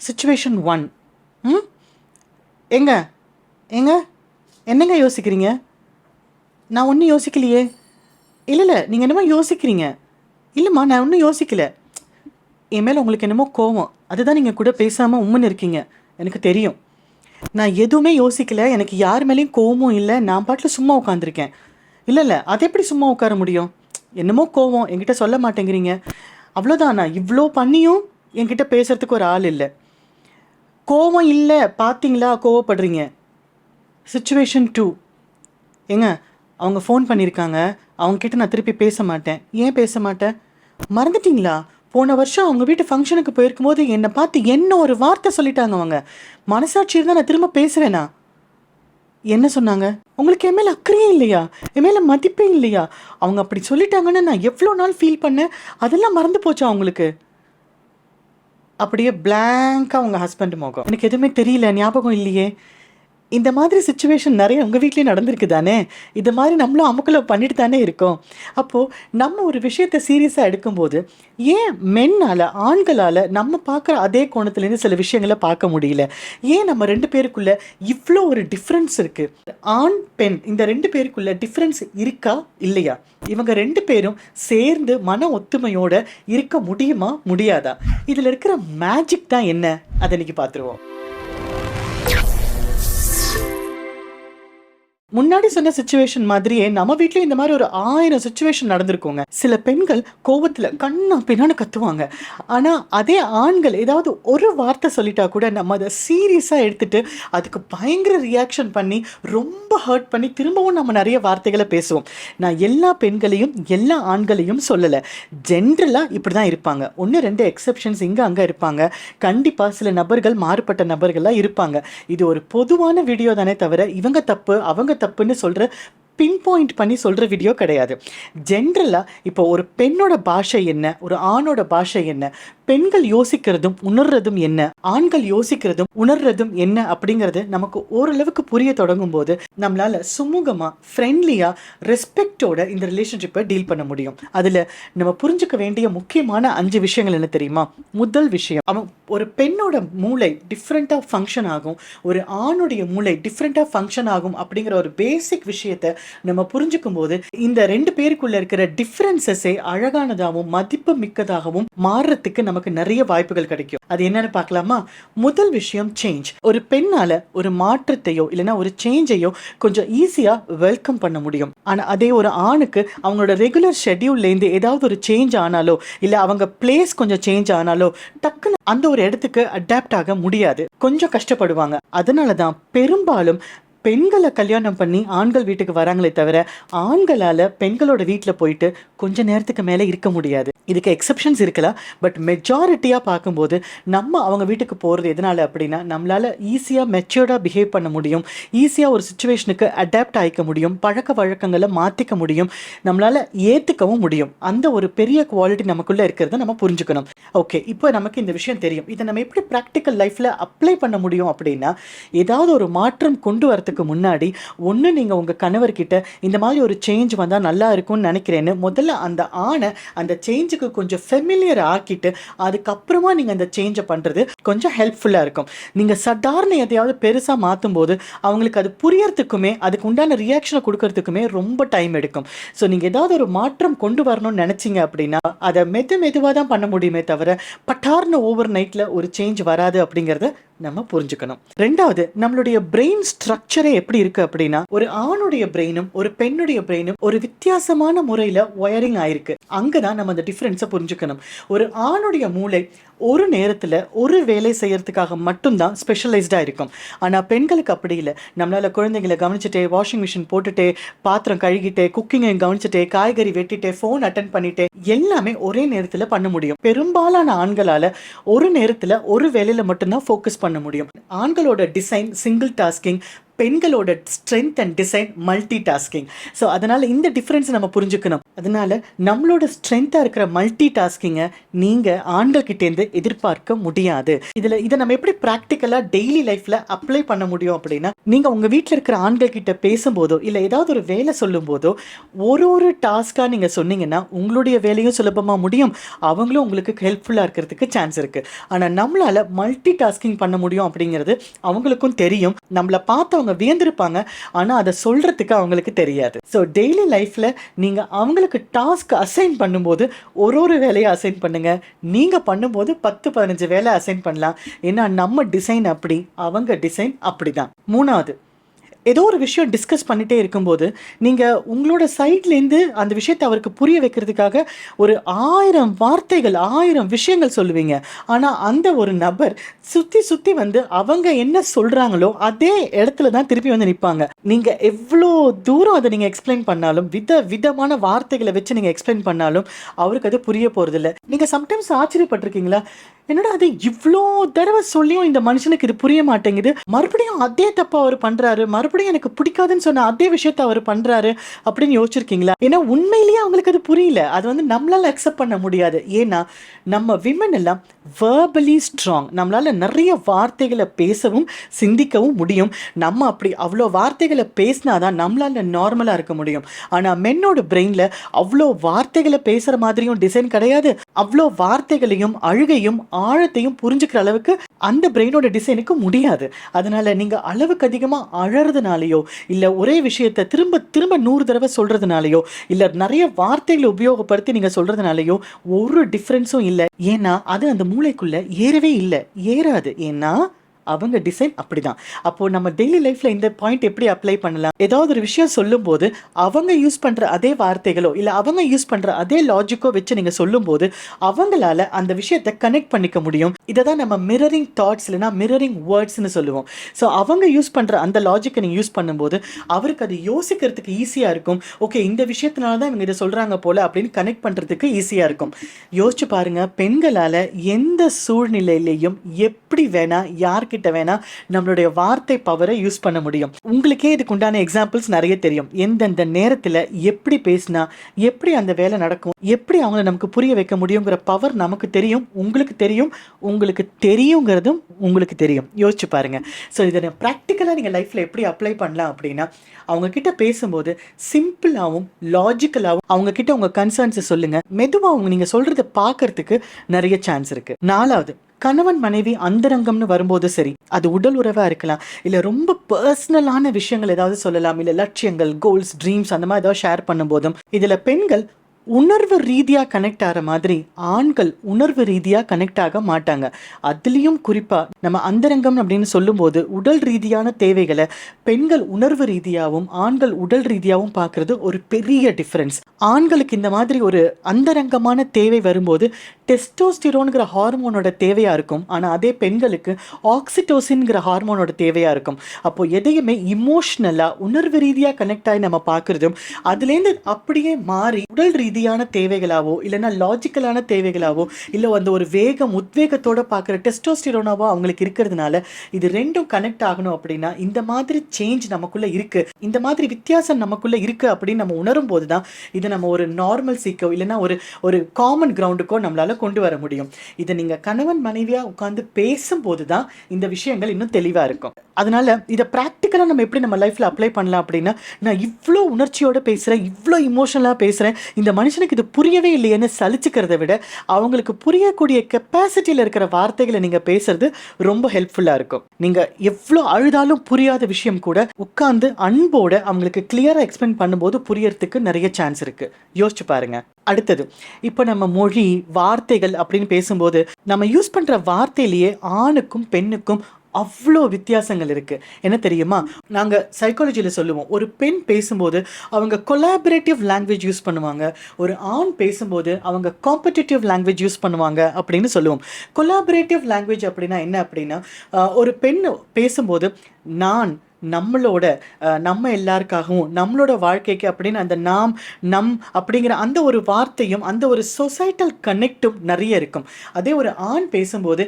Situation 1. ம் ஏங்க ஏங்க என்னங்க யோசிக்கிறீங்க? நான் ஒன்றும் யோசிக்கலையே. இல்லை நீங்கள் என்னமோ யோசிக்கிறீங்க. இல்லைம்மா, நான் ஒன்றும் யோசிக்கல. என் மேலே உங்களுக்கு என்னமோ கோவம். அதுதான் நீங்கள் கூட பேசாமல் உம்முன்னு இருக்கீங்க. எனக்கு தெரியும். நான் எதுவுமே யோசிக்கல. எனக்கு யார் மேலேயும் கோவமும் இல்லை. நான் பாட்டில் சும்மா உட்காந்துருக்கேன். இல்லை அது எப்படி சும்மா உட்கார முடியும்? என்னமோ கோவம் என்கிட்ட சொல்ல மாட்டேங்கிறீங்க. அவ்வளோதான். நான் இவ்வளோ பண்ணியும் என்கிட்ட பேசுகிறதுக்கு ஒரு ஆள் இல்லை. கோவம் இல்லை, பார்த்தீங்களா? கோவப்படுறீங்க. சிச்சுவேஷன் 2. ஏங்க, அவங்க ஃபோன் பண்ணியிருக்காங்க. அவங்கக்கிட்ட நான் திருப்பி பேச மாட்டேன். ஏன் பேச மாட்டேன்? மறந்துட்டிங்களா? போன வருஷம் அவங்க வீட்டு ஃபங்க்ஷனுக்கு போயிருக்கும்போது என்னை பார்த்து என்ன ஒரு வார்த்தை சொல்லிட்டாங்க அவங்க. மனசாட்சி இருந்தால் நான் திரும்ப பேசுவேனா? என்ன சொன்னாங்க? உங்களுக்கு என் மேலே அக்கறையே இல்லையா? என் மேலே மதிப்பே இல்லையா? அவங்க அப்படி சொல்லிட்டாங்கன்னு நான் எவ்வளோ நாள் ஃபீல் பண்ணேன். அதெல்லாம் மறந்து போச்சா அவங்களுக்கு? அப்படியே பிளாங்காக அவங்க ஹஸ்பண்ட் முகம். எனக்கு எதுவுமே தெரியல, ஞாபகம் இல்லையே. இந்த மாதிரி சிச்சுவேஷன் நிறைய உங்கள் வீட்லேயும் நடந்திருக்கு தானே? இந்த மாதிரி நம்மளும் அமுக்கலை பண்ணிட்டு தானே இருக்கோம். அப்போது நம்ம ஒரு விஷயத்தை சீரியஸாக எடுக்கும்போது ஏன் மென்னால், ஆண்களால் நம்ம பார்க்குற அதே கோணத்துலேருந்து சில விஷயங்களை பார்க்க முடியல? ஏன் நம்ம 2 பேருக்குள்ளே இவ்வளோ ஒரு டிஃப்ரென்ஸ் இருக்குது? ஆண் பெண் இந்த 2 பேருக்குள்ளே டிஃப்ரென்ஸ் இருக்கா இல்லையா? இவங்க 2 பேரும் சேர்ந்து மன ஒத்துமையோடு இருக்க முடியுமா முடியாதா? இதில் இருக்கிற மேஜிக் தான் என்ன? அதை இன்னைக்கு பார்த்துருவோம். முன்னாடி சொன்ன சிச்சுவேஷன் மாதிரியே நம்ம வீட்லயும் இந்த மாதிரி ஒரு 1000 சிச்சுவேஷன் நடந்திருக்குங்க. சில பெண்கள் கோபத்துல கண்ணா பின்னான்னு கத்துவாங்க. ஆனா அதே ஆண்கள் ஏதாவது ஒரு வார்த்தை சொல்லிட்டா கூட நம்ம அதை சீரியஸா எடுத்துட்டு அதுக்கு பயங்கர ரியாக்ஷன் பண்ணி ரொம்ப ஹர்ட் பண்ணி திரும்பவும் நம்ம நிறைய வார்த்தைகளை பேசுவோம். நான் எல்லா பெண்களையும் எல்லா ஆண்களையும் சொல்லலை. ஜென்ரலா இப்படிதான் இருப்பாங்க. 1-2 எக்ஸெப்ஷன்ஸ் இங்க அங்க இருப்பாங்க. கண்டிப்பா சில நபர்கள், மாறுபட்ட நபர்கள்லாம் இருப்பாங்க. இது ஒரு பொதுவான வீடியோ தானே தவிர இவங்க தப்பு அவங்க தப்புன்னு சொல்கிற பின் பாயிண்ட் பண்ணி சொல்கிற வீடியோ கிடையாது. ஜென்ரலாக இப்போ ஒரு பெண்ணோட பாஷை என்ன, ஒரு ஆணோட பாஷை என்ன, பெண்கள் யோசிக்கிறதும் உணர்றதும் என்ன, ஆண்கள் யோசிக்கிறதும் உணர்றதும் என்ன அப்படிங்கிறது நமக்கு ஓரளவுக்கு புரிய தொடங்கும் போது நம்மளால் சுமூகமாக, ஃப்ரெண்ட்லியாக, ரெஸ்பெக்டோட இந்த ரிலேஷன்ஷிப்பை டீல் பண்ண முடியும். அதில் நம்ம புரிஞ்சுக்க வேண்டிய முக்கியமான 5 விஷயங்கள் என்ன தெரியுமா? முதல் விஷயம், அவன் ஒரு பெண்ணோட மூளை டிஃப்ரெண்ட்டாக ஃபங்க்ஷன் ஆகும், ஒரு ஆணுடைய மூளை டிஃப்ரெண்ட்டாக ஃபங்க்ஷன் ஆகும் அப்படிங்கிற ஒரு பேசிக் விஷயத்தை நம்ம புரிஞ்சுக்கும் போது இந்த 2 பேருக்குள்ள இருக்கிற டிஃபரன்சஸே அழகானதாகவும் மதிப்பு மிக்கதாகவும் மாறுறதுக்கு நமக்கு நிறைய வாய்ப்புகள் கிடைக்கும். அது என்னன்னு பார்க்கலாமா? முதல் விஷயம் சேஞ்ச். ஒரு பெண்ணால ஒரு மாற்றத்தையோ இல்லைன்னா ஒரு சேஞ்சையோ கொஞ்சம் ஈஸியா வெல்கம் பண்ண முடியும். ஆனா அதே ஒரு ஆணுக்கு அவங்களோட ரெகுலர் ஷெட்யூல்லேருந்து ஏதாவது ஒரு சேஞ்ச் ஆனாலோ இல்லை அவங்க பிளேஸ் கொஞ்சம் சேஞ்ச் ஆனாலோ டக்குன்னு அந்த ஒரு இடத்துக்கு அடாப்ட் ஆக முடியாது. கொஞ்சம் கஷ்டப்படுவாங்க. அதனால தான் பெரும்பாலும் பெண்களை கல்யாணம் பண்ணி ஆண்கள் வீட்டுக்கு வராங்களே தவிர ஆண்களால் பெண்களோட வீட்டில் போயிட்டு கொஞ்ச நேரத்துக்கு மேலே இருக்க முடியாது. இதுக்கு எக்ஸப்ஷன்ஸ் இருக்கலாம். பட் மெஜாரிட்டியாக பார்க்கும்போது நம்ம அவங்க வீட்டுக்கு போகிறது எதனால் அப்படின்னா நம்மளால் ஈஸியாக மெச்சூர்டாக பிஹேவ் பண்ண முடியும், ஈஸியாக ஒரு சுச்சுவேஷனுக்கு அடாப்ட் ஆகிக்க முடியும், பழக்க வழக்கங்களை மாற்றிக்க முடியும், நம்மளால் ஏற்றுக்கவும் முடியும். அந்த ஒரு பெரிய குவாலிட்டி நமக்குள்ளே இருக்கிறத நம்ம புரிஞ்சுக்கணும். ஓகே, இப்போ நமக்கு இந்த விஷயம் தெரியும். இதை நம்ம எப்படி ப்ராக்டிக்கல் லைஃப்பில் அப்ளை பண்ண முடியும் அப்படின்னா, ஏதாவது ஒரு மாற்றம் கொண்டு வரதுக்கு முன்னாடி ஒன்று நீங்கள் உங்கள் கணவர்கிட்ட இந்த மாதிரி ஒரு சேஞ்ச் வந்தால் நல்லா இருக்கும்னு நினைக்கிறேன்னு முதல்ல அந்த ஆணை அந்த சேஞ்சுக்கு கொஞ்சம் ஃபெமிலியர் ஆக்கிட்டு அதுக்கப்புறமா நீங்கள் அந்த சேஞ்சை பண்ணுறது கொஞ்சம் ஹெல்ப்ஃபுல்லாக இருக்கும். நீங்கள் சாதாரண எதையாவது பெருசாக மாற்றும் போது அவங்களுக்கு அது புரியறதுக்குமே அதுக்கு உண்டான ரியாக்ஷனை கொடுக்கறதுக்குமே ரொம்ப டைம் எடுக்கும். ஸோ நீங்கள் ஏதாவது ஒரு மாற்றம் கொண்டு வரணும்னு நினச்சிங்க அப்படின்னா அதை மெதுவாக தான் பண்ண முடியுமே தவிர பட்டார்னு ஓவர் நைட்டில் ஒரு சேஞ்ச் வராது அப்படிங்கிறத நம்ம புரிஞ்சுக்கணும். ரெண்டாவது, நம்மளுடைய பிரெயின் ஸ்ட்ரக்சரே எப்படி இருக்கு அப்படின்னா ஒரு ஆணுடைய பிரெயினும் ஒரு பெண்ணுடைய பிரெயினும் ஒரு வித்தியாசமான முறையில் ஒயரிங் ஆயிருக்கு. அங்கதான் நம்ம அந்த டிஃபரன்ஸை புரிஞ்சுக்கணும். ஒரு ஆணுடைய மூளை ஒரு நேரத்தில் ஒரு வேலை செய்யறதுக்காக மட்டும்தான் ஸ்பெஷலைஸ்டாக இருக்கும். ஆனால் பெண்களுக்கு அப்படி இல்லை. நம்மளால் குழந்தைங்களை கவனிச்சுட்டே, வாஷிங் மிஷின் போட்டுட்டே, பாத்திரம் கழுகிட்டே, குக்கிங்கை கவனிச்சுட்டே, காய்கறி வெட்டிட்டே, ஃபோன் அட்டன் பண்ணிட்டே எல்லாமே ஒரே நேரத்தில் பண்ண முடியும். பெரும்பாலான ஆண்களால் ஒரு நேரத்தில் ஒரு வேலையில் மட்டும்தான் ஃபோக்கஸ் பண்ண முடியும். ஆண்களோட டிசைன் சிங்கிள் டாஸ்கிங், பெண்களோட strength and design multi tasking. So அதனால் இந்த டிஃப்ரென்ஸ் நம்ம புரிஞ்சுக்கணும். அதனால நம்மளோட ஸ்ட்ரென்த்தாக இருக்கிற மல்டி டாஸ்கிங்கை நீங்கள் ஆண்கள் கிட்டேருந்து எதிர்பார்க்க முடியாது. இதை நம்ம எப்படி ப்ராக்டிக்கலாக டெய்லி லைஃப்பில் அப்ளை பண்ண முடியும் அப்படின்னா, நீங்கள் உங்கள் வீட்டில் இருக்கிற ஆண்கள் கிட்ட பேசும்போதோ இல்லை ஏதாவது ஒரு வேலை சொல்லும் போதோ ஒரு டாஸ்க்காக நீங்கள் சொன்னீங்கன்னா உங்களுடைய வேலையும் சுலபமாக முடியும், அவங்களும் உங்களுக்கு ஹெல்ப்ஃபுல்லாக இருக்கிறதுக்கு சான்ஸ் இருக்குது. ஆனால் நம்மளால் மல்டி டாஸ்கிங் பண்ண முடியும் அப்படிங்கிறது அவங்களுக்கும் தெரியும். நம்மளை பார்த்து அவங்க வியந்திருப்பாங்க, ஆனால் அதை சொல்கிறதுக்கு அவங்களுக்கு தெரியாது. ஸோ டெய்லி லைஃப்பில் நீங்கள் அவங்களுக்கு டாஸ்க் அசைன் பண்ணும்போது ஒரு வேலையை அசைன் பண்ணுங்கள். நீங்கள் பண்ணும்போது 10-15 வேலை அசைன் பண்ணலாம். ஏன்னா நம்ம டிசைன் அப்படி, அவங்க டிசைன் அப்படி தான். 3வது, ஏதோ ஒரு விஷயம் டிஸ்கஸ் பண்ணிகிட்டே இருக்கும்போது நீங்கள் உங்களோட சைட்லேருந்து அந்த விஷயத்தை அவருக்கு புரிய வைக்கிறதுக்காக ஒரு 1000 வார்த்தைகள் 1000 விஷயங்கள் சொல்லுவீங்க. ஆனால் அந்த ஒரு நபர் சுற்றி வந்து அவங்க என்ன சொல்கிறாங்களோ அதே இடத்துல தான் திருப்பி வந்து நிற்பாங்க. நீங்கள் எவ்வளோ தூரம் அதை நீங்கள் எக்ஸ்பிளைன் பண்ணாலும், விதமான வார்த்தைகளை வச்சு நீங்கள் எக்ஸ்பிளைன் பண்ணாலும் அவருக்கு அது புரிய போகிறதில்ல. நீங்கள் சம்டைம்ஸ் ஆச்சரியப்பட்டிருக்கீங்களா, என்னடா அது இவ்வளோ தடவை சொல்லியும் இந்த மனுஷனுக்கு இது புரிய மாட்டேங்குது, மறுபடியும் அதே தப்பா அவர் பண்றாரு, மறுபடியும் எனக்கு பிடிக்காதுன்னு சொன்ன அதே விஷயத்த அவர் பண்றாரு அப்படின்னு யோசிச்சிருக்கீங்களா? ஏன்னா உண்மையிலேயே அவங்களுக்கு அது புரியல. அது வந்து நம்மளால அக்செப்ட் பண்ண முடியாது. ஏன்னா நம்ம விமன் எல்லாம் வேர்பலி ஸ்ட்ராங். நம்மளால நிறைய வார்த்தைகளை பேசவும் சிந்திக்கவும் முடியும். நம்ம அப்படி அவ்வளோ வார்த்தைகளை பேசினாதான் நம்மளால நார்மலா இருக்க முடியும். ஆனா மென்னோட பிரெயின்ல அவ்வளோ வார்த்தைகளை பேசுற மாதிரியும் டிசைன் கிடையாது. அவ்வளோ வார்த்தைகளையும் அழுகையும் ஆழத்தையும் புரிஞ்சுக்கிற அளவுக்கு அந்த பிரெயினோட டிசைனுக்கு முடியாது. அதனால நீங்க அளவுக்கு அதிகமா அழறதுனாலயோ இல்ல ஒரே விஷயத்தை திரும்ப திரும்ப 100 தடவை சொல்றதுனாலயோ இல்ல நிறைய வார்த்தைகளை உபயோகப்படுத்தி நீங்க சொல்றதுனாலயோ ஒரு டிஃபரன்ஸும் இல்லை. ஏன்னா அது அந்த மூளைக்குள்ள ஏறவே இல்லை, ஏறாது. ஏன்னா அவங்க டிசைன் அப்படிதான். அப்போ நம்ம டெய்லி லைஃப்ல இந்த பாயிண்ட் எப்படி அப்ளை பண்ணலாம்? ஏதாவது ஒரு விஷயம் சொல்லும் போது அவங்க யூஸ் பண்ற அதே வார்த்தைகளோ இல்ல அவங்க யூஸ் பண்ற அதே லாஜிக்கோ வச்சு நீங்க சொல்லும் போது அவங்களால அந்த விஷயத்தை கனெக்ட் பண்ணிக்க முடியும். இதை தான் நம்ம மிரரிங் தாட்ஸ் இல்லைனா மிரரிங் வேர்ட்ஸ்ன்னு சொல்லுவோம். ஸோ அவங்க யூஸ் பண்ற அந்த லாஜிக்கை நீங்க யூஸ் பண்ணும்போது அவருக்கு அது யோசிக்கிறதுக்கு ஈஸியா இருக்கும். ஓகே, இந்த விஷயத்தினால தான் இவங்க இதை சொல்றாங்க போல அப்படின்னு கனெக்ட் பண்றதுக்கு ஈஸியா இருக்கும். யோசிச்சு பாருங்க, பெண்களால எந்த சூழ்நிலையிலையும் எப்படி வேணா யார் கிட்ட வேணா நம்மளுடைய வார்த்தை பவரை யூஸ் பண்ண முடியும். உங்களுக்கே இதுக்கு உண்டான எக்ஸாம்பிள்ஸ் நிறைய தெரியும். எந்தெந்த நேரத்தில் எப்படி பேசினா எப்படி அந்த வேலை நடக்கும், எப்படி அவங்களை நமக்கு புரிய வைக்க முடியுங்கிற பவர் நமக்கு தெரியும், உங்களுக்கு தெரியும், உங்களுக்கு தெரியுங்கிறதும் உங்களுக்கு தெரியும். யோசிச்சு பாருங்க. ஸோ இதை ப்ராக்டிக்கலாக நீங்கள் லைஃப்பில் எப்படி அப்ளை பண்ணலாம் அப்படின்னா, அவங்க கிட்ட பேசும்போது சிம்பிளாகவும் லாஜிக்கலாகவும் அவங்க கிட்ட உங்கள் கன்சர்ன்ஸை சொல்லுங்க. மெதுவாக அவங்க நீங்கள் சொல்றதை பார்க்கறதுக்கு நிறைய சான்ஸ் இருக்கு. 4வது, கணவன் மனைவி அந்தரங்கம்னு வரும்போது சரி, அது உடல் உறவா இருக்கலாம், இல்லை ரொம்ப பர்சனலான விஷயங்கள் ஏதாவது சொல்லலாம், இல்லை லட்சியங்கள், கோல்ஸ், ட்ரீம்ஸ் அந்த மாதிரி ஏதாவது ஷேர் பண்ணும்போதும் இதில் பெண்கள் உணர்வு ரீதியாக கனெக்ட் ஆகிற மாதிரி ஆண்கள் உணர்வு ரீதியாக கனெக்ட் ஆக மாட்டாங்க. அதுலேயும் குறிப்பாக நம்ம அந்தரங்கம் அப்படின்னு சொல்லும்போது உடல் ரீதியான தேவைகளை பெண்கள் உணர்வு ரீதியாகவும் ஆண்கள் உடல் ரீதியாகவும் பார்க்குறது ஒரு பெரிய டிஃப்ரென்ஸ். ஆண்களுக்கு இந்த மாதிரி ஒரு அந்தரங்கமான தேவை வரும்போது டெஸ்டோஸ்டிரோன்கிற ஹார்மோனோட தேவையாக இருக்கும். ஆனால் அதே பெண்களுக்கு ஆக்சிடோசின்கிற ஹார்மோனோட தேவையாக இருக்கும். அப்போ எதையுமே இமோஷ்னலாக உணர்வு ரீதியாக கனெக்ட் ஆகி நம்ம பார்க்குறதும் அதுலேருந்து அப்படியே மாறி உடல் ரீதியான தேவைகளாவோ இல்லைன்னா லாஜிக்கலான தேவைகளாவோ இல்லை அந்த ஒரு வேகம் உத்வேகத்தோட பார்க்குற டெஸ்டோஸ்டிரோனாவோ அவங்களுக்கு இருக்கிறதுனால இது ரெண்டும் கனெக்ட் ஆகணும் அப்படின்னா இந்த மாதிரி சேஞ்ச் நமக்குள்ளே இருக்குது, இந்த மாதிரி வித்தியாசம் நமக்குள்ளே இருக்குது அப்படின்னு நம்ம உணரும் போது தான் இதை நம்ம ஒரு நார்மல் சீக்கோ இல்லைன்னா ஒரு காமன் கிரவுண்டுக்கோ நம்மளால கொண்டு வர முடியும். இதை நீங்கள் கணவன் மனைவியாக உட்காந்து பேசும்போது தான் இந்த விஷயங்கள் இன்னும் தெளிவாக இருக்கும். அதனால இதை ப்ராக்டிக்கலாக நம்ம எப்படி நம்ம லைஃப்பில் அப்ளை பண்ணலாம் அப்படின்னா, நான் இவ்வளோ உணர்ச்சியோடு பேசுகிறேன், இவ்வளோ இமோஷனலாக பேசுகிறேன், இந்த மனுஷனுக்கு இது புரியவே இல்லையேன்னு சலிச்சுக்கிறத விட அவங்களுக்கு புரியக்கூடிய கெப்பாசிட்டியில் இருக்கிற வார்த்தைகளை நீங்கள் பேசுறது ரொம்ப ஹெல்ப்ஃபுல்லாக இருக்கும். நீங்கள் எவ்வளோ அழுதாலும் புரியாத விஷயம் கூட உட்காந்து அன்போடு அவங்களுக்கு கிளியராக எக்ஸ்பிளைன் பண்ணும்போது புரியறதுக்கு நிறைய சான்ஸ் இருக்குது. யோசிச்சு பாருங்க. அடுத்தது, இப்போ நம்ம மொழி வார்த்தைகள் அப்படின்னு பேசும்போது நம்ம யூஸ் பண்ணுற வார்த்தையிலேயே ஆணுக்கும் பெண்ணுக்கும் அவ்வளோ வித்தியாசங்கள் இருக்குது. என்ன தெரியுமா, நாங்கள் சைக்காலஜியில் சொல்லுவோம், ஒரு பெண் பேசும்போது அவங்க கொலாபரேட்டிவ் லாங்குவேஜ் யூஸ் பண்ணுவாங்க, ஒரு ஆண் பேசும்போது அவங்க காம்படிட்டிவ் லாங்குவேஜ் யூஸ் பண்ணுவாங்க அப்படின்னு சொல்லுவோம். கொலாபரேட்டிவ் லாங்குவேஜ் அப்படின்னா என்ன அப்படின்னா, ஒரு பெண் பேசும்போது நான் நம்மளோட நம்ம எல்லாருக்காகவும் நம்மளோட வாழ்க்கைக்கு அப்படின்னு அந்த நாம் நம் அப்படிங்கிற அந்த ஒரு வார்த்தையும் அந்த ஒரு சொசைட்டல் கனெக்டும் நிறைய இருக்கும். அதே ஒரு ஆண் பேசும்போது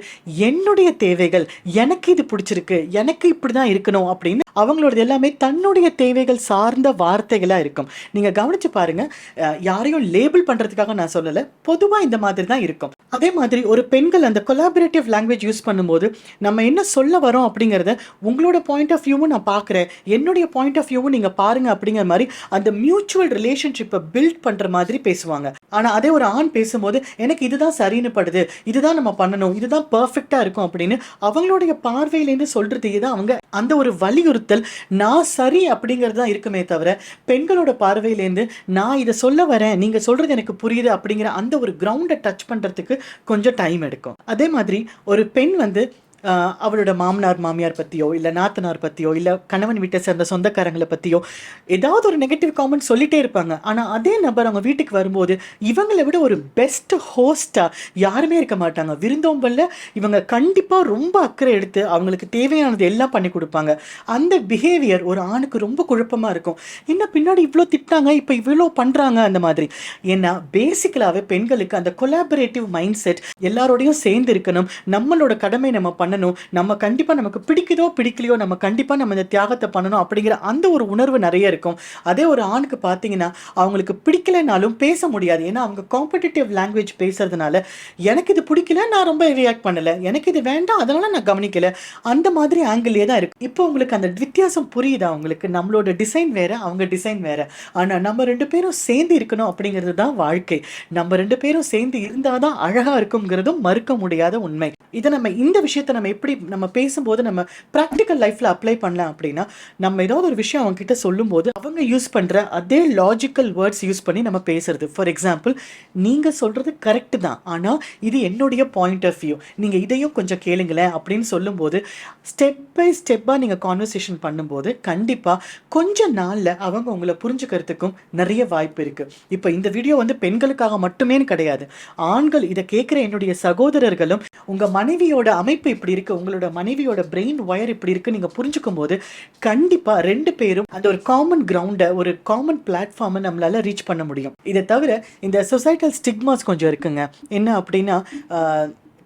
என்னுடைய தேவைகள், எனக்கு இது பிடிச்சிருக்கு, எனக்கு இப்படி தான் இருக்கணும் அப்படின்னு அவங்களோடது எல்லாமே தன்னுடைய தேவைகள் சார்ந்த வார்த்தைகளாக இருக்கும். நீங்கள் கவனிச்சு பாருங்க, யாரையும் லேபிள் பண்ணுறதுக்காக நான் சொல்லலை, பொதுவாக இந்த மாதிரி தான் இருக்கும். அதே மாதிரி ஒரு பெண்கள் அந்த கொலாபரேட்டிவ் லாங்குவேஜ் யூஸ் பண்ணும்போது நம்ம என்ன சொல்ல வரோம் அப்படிங்கிறத உங்களோட பாயிண்ட் ஆஃப் வியூவும் நான் பார்க்குறேன், என்னுடைய பாயிண்ட் ஆஃப் வியூவும் நீங்கள் பாருங்க அப்படிங்கிற மாதிரி அந்த மியூச்சுவல் ரிலேஷன்ஷிப்பை பில்ட் பண்ணுற மாதிரி பேசுவாங்க. ஆனால் அதே ஒரு ஆண் பேசும்போது எனக்கு இதுதான் சரின்னு படுது, இதுதான் நம்ம பண்ணணும், இதுதான் பர்ஃபெக்டாக இருக்கும் அப்படின்னு அவங்களுடைய பார்வையிலேருந்து சொல்கிறதுக்கு தான் அவங்க அந்த ஒரு வலியுறுத்தல் நான் சரி அப்படிங்கிறது தான் இருக்குமே தவிர, பெண்களோட பார்வையிலேருந்து நான் இதை சொல்ல வரேன், நீங்கள் சொல்கிறது எனக்கு புரியுது அப்படிங்கிற அந்த ஒரு கிரவுண்டை டச் பண்ணுறதுக்கு கொஞ்சம் டைம் எடுக்கும். அதே மாதிரி ஒரு பெண் வந்து அவளோட மாமனார் மாமியார் பற்றியோ இல்லை நாத்தனார் பற்றியோ இல்லை கணவன் வீட்டை சேர்ந்த சொந்தக்காரங்களை பற்றியோ ஏதாவது ஒரு நெகட்டிவ் காமெண்ட் சொல்லிகிட்டே இருப்பாங்க. ஆனால் அதே நபர் அவங்க வீட்டுக்கு வரும்போது இவங்களை விட ஒரு பெஸ்ட் ஹோஸ்ட்டாக யாருமே இருக்க மாட்டாங்க. விருந்தோம்பலில் இவங்க கண்டிப்பாக ரொம்ப அக்கறை எடுத்து அவங்களுக்கு தேவையானது எல்லாம் பண்ணி கொடுப்பாங்க. அந்த பிஹேவியர் ஒரு ஆணுக்கு ரொம்ப குழப்பமாக இருக்கும். என்ன பின்னாடி இவ்வளோ திட்டாங்க, இப்போ இவ்வளோ பண்ணுறாங்க அந்த மாதிரி. ஏன்னா பேசிக்கலாகவே பெண்களுக்கு அந்த கொலாபரேட்டிவ் மைண்ட் செட், எல்லாரோடையும் சேர்ந்து இருக்கணும், நம்மளோட கடமை நம்ம பண்ணணும், நம்ம கண்டிப்பா நமக்கு பிடிக்குதோ பிடிக்கலையோ நம்ம கண்டிப்பா நம்ம இந்த தியாகத்தை பண்ணணும் அப்படிங்கிற அந்த ஒரு உணர்வு நிறைய இருக்கும். அதே ஒரு ஆணுக்கு பார்த்தீங்கன்னா அவங்களுக்கு பிடிக்கலைனாலும் பேச முடியாது. ஏன்னா அவங்க காம்படிட்டிவ் லாங்குவேஜ் பேசுறதுனால எனக்கு இது பிடிக்கல, நான் ரொம்ப ரியாக்ட் பண்ணல, எனக்கு இது வேண்டாம் அதனால நான் கவனிக்கல, அந்த மாதிரி ஆங்கிள்லேயே தான் இருக்கு. இப்போ உங்களுக்கு அந்த வித்தியாசம் புரியுதா? உங்களுக்கு நம்மளோட டிசைன் வேற, அவங்க டிசைன் வேற. ஆனா நம்ம ரெண்டு பேரும் சேர்ந்து இருக்கணும் அப்படிங்கிறது தான் வாழ்க்கை. நம்ம ரெண்டு பேரும் சேர்ந்து இருந்தாதான் அழகா இருக்குங்கிறதும் மறுக்க முடியாத உண்மை. இதை நம்ம இந்த விஷயத்தை நம்ம எப்படி நம்ம பேசும்போது நம்ம ப்ராக்டிக்கல் லைஃப்பில் அப்ளை பண்ணலாம் அப்படின்னா, நம்ம ஏதாவது ஒரு விஷயம் அவங்க கிட்ட சொல்லும்போது அவங்க யூஸ் பண்ணுற அதே லாஜிக்கல் வேர்ட்ஸ் யூஸ் பண்ணி நம்ம பேசுறது. ஃபார் எக்ஸாம்பிள், நீங்கள் சொல்கிறது கரெக்டு தான், ஆனால் இது என்னுடைய பாயிண்ட் ஆஃப் வியூ, நீங்கள் இதையும் கொஞ்சம் கேளுங்களேன் அப்படின்னு சொல்லும்போது ஸ்டெப் பை ஸ்டெப்பாக நீங்கள் கான்வர்சேஷன் பண்ணும்போது கண்டிப்பாக கொஞ்ச நாளில் அவங்க உங்களை புரிஞ்சுக்கிறதுக்கும் நிறைய வாய்ப்பு இருக்குது. இப்போ இந்த வீடியோ வந்து பெண்களுக்காக மட்டுமே கிடையாது, ஆண்கள் இதை கேட்குற என்னுடைய சகோதரர்களும் உங்கள் மனைவியோட அமைப்பு இப்படி இருக்கு, உங்களோட மனைவியோட பிரெயின் ஒயர் இப்படி இருக்கு நீங்க புரிஞ்சுக்கும் போது கண்டிப்பா ரெண்டு பேரும் அந்த ஒரு காமன் கிரவுண்டை, ஒரு காமன் பிளாட்ஃபார்மை நம்மளால ரீச் பண்ண முடியும். இதை தவிர இந்த சொசைட்டல் ஸ்டிக்மாஸ் கொஞ்சம் இருக்குங்க. என்ன அப்படின்னா,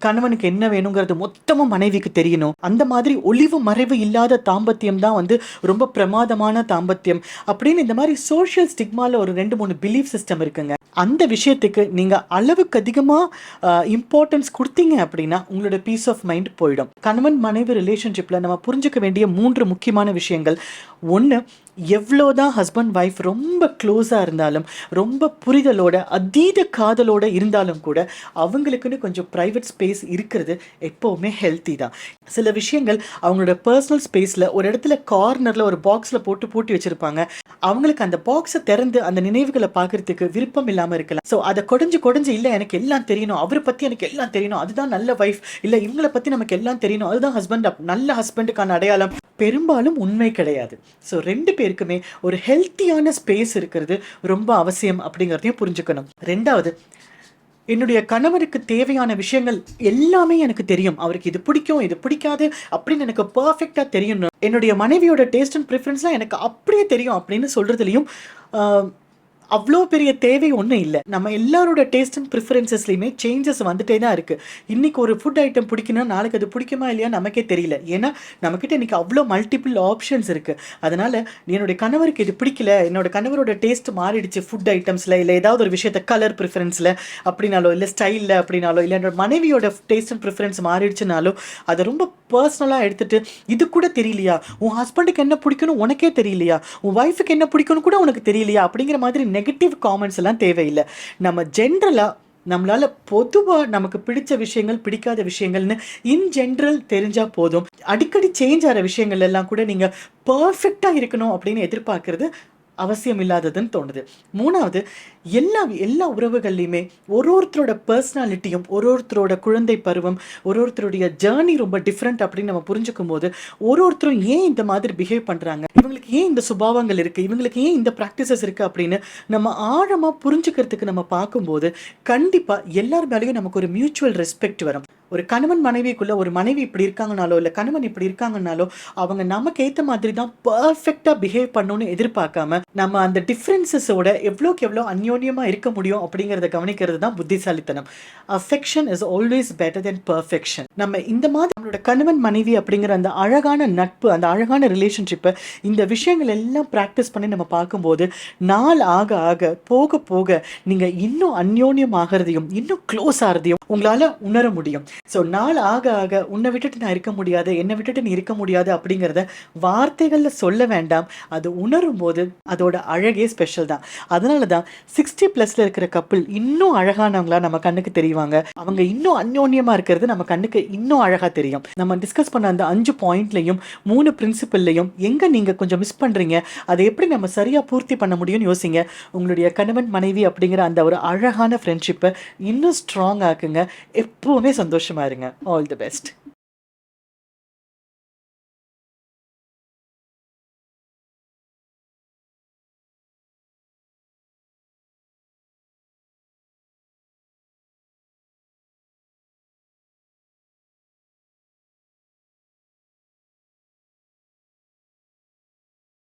கணவனுக்கு என்ன வேணுங்கிறது மொத்தமும் மனைவிக்கு தெரியணும், அந்த மாதிரி ஒளிவு மறைவு இல்லாத தாம்பத்தியம் தான் வந்து ரொம்ப பிரமாதமான தாம்பத்தியம் அப்படின்னு இந்த மாதிரி சோஷியல் ஸ்டிக்மால ஒரு 2-3 பிலீஃப் சிஸ்டம் இருக்குங்க. அந்த விஷயத்துக்கு நீங்கள் அளவுக்கு அதிகமாக இம்பார்ட்டன்ஸ் கொடுத்தீங்க அப்படின்னா உங்களோட பீஸ் ஆஃப் மைண்ட் போயிடும். கணவன் மனைவி ரிலேஷன்ஷிப்பில் நம்ம புரிஞ்சுக்க வேண்டிய 3 முக்கியமான விஷயங்கள். ஒன்று, எவ்வளோதான் ஹஸ்பண்ட் ஒய்ஃப் ரொம்ப க்ளோஸாக இருந்தாலும், ரொம்ப புரிதலோட அதீத காதலோட இருந்தாலும் கூட அவங்களுக்குன்னு கொஞ்சம் ப்ரைவேட் ஸ்பேஸ் இருக்கிறது எப்போவுமே ஹெல்த்தி தான். சில விஷயங்கள் அவங்களோட பர்சனல் ஸ்பேஸில் ஒரு இடத்துல கார்னரில் ஒரு பாக்ஸில் போட்டு பூட்டி வச்சுருப்பாங்க. அவங்களுக்கு அந்த பாக்ஸை திறந்து அந்த நினைவுகளை பார்க்கறதுக்கு விருப்பம் இல்லாமல் இருக்கலாம். ஸோ அதை கொடைஞ்சு இல்லை எனக்கு எல்லாம் தெரியணும், அவரை பற்றி எனக்கு எல்லாம் தெரியணும், அதுதான் நல்ல ஒய்ஃப், இல்லை இவங்களை பற்றி நமக்கு எல்லாம் தெரியணும், அதுதான் ஹஸ்பண்ட், நல்ல ஹஸ்பண்டுக்கான அடையாளம், பெரும்பாலும் உண்மை கிடையாது. ஸோ ரெண்டு பேருக்குமே ஒரு ஹெல்த்தியான ஸ்பேஸ் இருக்கிறது ரொம்ப அவசியம் அப்படிங்கிறதையும் புரிஞ்சுக்கணும். ரெண்டாவது, என்னுடைய கணவருக்கு தேவையான விஷயங்கள் எல்லாமே எனக்கு தெரியும், அவருக்கு இது பிடிக்கும் இது பிடிக்காது அப்படின்னு எனக்கு பர்ஃபெக்டாக தெரியும், என்னுடைய மனைவியோட டேஸ்ட் அண்ட் ப்ரிஃபரன்ஸ்லாம் எனக்கு அப்படியே தெரியும் அப்படின்னு சொல்கிறதுலையும் அவ்வளோ பெரிய தேவை ஒன்றும் இல்லை. நம்ம எல்லாரோட டேஸ்ட் அண்ட் ப்ரிஃபரன்சஸ்லையுமே சேஞ்சஸ் வந்துட்டே தான் இருக்குது. இன்றைக்கி ஒரு ஃபுட் ஐட்டம் பிடிக்குன்னா நாளைக்கு அது பிடிக்குமா இல்லையா நமக்கே தெரியல. ஏன்னா நம்மக்கிட்ட இன்றைக்கி அவ்வளோ மல்டிபிள் ஆப்ஷன்ஸ் இருக்குது. அதனால் என்னுடைய கணவருக்கு இது பிடிக்கல, என்னோட கணவரோட டேஸ்ட் மாறிடுச்சு ஃபுட் ஐட்டம்ஸில், இல்லை ஏதாவது ஒரு விஷயத்தை கலர் ப்ரிஃபரன்ஸில் அப்படின்னாலோ, இல்லை ஸ்டைலில் அப்படின்னாலோ, இல்லை என்னோட மனைவியோட டேஸ்ட் அண்ட் ப்ரிஃபரன்ஸ் மாறிடுச்சுனாலோ அதை ரொம்ப பர்சனலாக எடுத்துகிட்டு இது கூட தெரியலையா, உன் ஹஸ்பண்டுக்கு என்ன பிடிக்கணும் உனக்கே தெரியலையா, உன் ஒய்ஃபுக்கு என்ன பிடிக்கணும் கூட உனக்கு தெரியலையா அப்படிங்கிற மாதிரி நெகட்டிவ் காமெண்ட்ஸ் எல்லாம் தேவையில்லை. நம்ம ஜென்ரலாக நம்மளால பொதுவாக நமக்கு பிடிச்ச விஷயங்கள் பிடிக்காத விஷயங்கள்னு இன் ஜென்ரல் தெரிஞ்சால் போதும். அடிக்கடி சேஞ்ச் ஆகிற விஷயங்கள் எல்லாம் கூட நீங்கள் பர்ஃபெக்டாக இருக்கணும் அப்படின்னு எதிர்பார்க்கறது அவசியம் இல்லாததுன்னு தோணுது. மூணாவது, எல்லா உறவுகள்லையுமே ஒருத்தரோட பர்சனாலிட்டியும், ஒருத்தரோட குழந்தை பருவம், ஒருத்தருடைய ஜேர்னி ரொம்ப டிஃப்ரெண்ட் அப்படின்னு நம்ம புரிஞ்சுக்கும் போது ஒருத்தரும் ஏன் இந்த மாதிரி பிஹேவ் பண்ணுறாங்க, இவங்களுக்கு ஏன் இந்த சுபாவங்கள் இருக்குது, இவங்களுக்கு ஏன் இந்த ப்ராக்டிசஸ் இருக்குது அப்படின்னு நம்ம ஆழமாக புரிஞ்சுக்கிறதுக்கு நம்ம பார்க்கும்போது கண்டிப்பாக எல்லார் மேலேயும் நமக்கு ஒரு மியூச்சுவல் ரெஸ்பெக்ட் வரும். ஒரு கணவன் மனைவிக்குள்ள ஒரு மனைவி இப்படி இருக்காங்கனாலோ இல்லை கணவன் இப்படி இருக்காங்கனாலோ அவங்க நமக்கு ஏற்ற மாதிரி தான் பர்ஃபெக்டாக பிஹேவ் பண்ணணும்னு எதிர்பார்க்காம நம்ம அந்த டிஃப்ரென்சஸோட எவ்வளோக்கு எவ்வளோ அந்யோன்யமாக இருக்க முடியும் அப்படிங்கிறத கவனிக்கிறது தான் புத்திசாலித்தனம். Affection is always better then perfection. நம்ம இந்த மாதிரி நம்மளோட கணவன் மனைவி அப்படிங்கிற அந்த அழகான நட்பு, அந்த அழகான ரிலேஷன்ஷிப்பை, இந்த விஷயங்கள் எல்லாம் ப்ராக்டிஸ் பண்ணி நம்ம பார்க்கும்போது நாள் ஆக ஆக போக போக நீங்கள் இன்னும் அந்யோன்யம் ஆகிறதையும் இன்னும் க்ளோஸ் ஆகிறதையும் உங்களால் உணர முடியும். ஸோ நாள் ஆக ஆக உன்னை விட்டுட்டு நான் இருக்க முடியாது, என்னை விட்டுட்டு நீ இருக்க முடியாது அப்படிங்கிறத வார்த்தைகளில் சொல்ல வேண்டாம். அது உணரும் போது அதோட அழகே ஸ்பெஷல் தான். அதனால தான் 60+ இருக்கிற கப்பிள் இன்னும் அழகானவங்களா நம்ம கண்ணுக்கு தெரிவாங்க. அவங்க இன்னும் அந்யோன்யமாக இருக்கிறது நம்ம கண்ணுக்கு இன்னும் அழகாக தெரியும். நம்ம டிஸ்கஸ் பண்ண அந்த 5 பாயிண்ட்லையும் 3 பிரின்சிபல்லையும் எங்கே நீங்கள் கொஞ்சம் மிஸ் பண்ணுறீங்க, அதை எப்படி நம்ம சரியாக பூர்த்தி பண்ண முடியும்னு யோசிங்க. உங்களுடைய கணவன் மனைவி அப்படிங்கிற அந்த ஒரு அழகான ஃப்ரெண்ட்ஷிப்பை இன்னும் ஸ்ட்ராங் ஆக்குங்க. எப்பவுமே சந்தோஷமா இருங்க. All the best.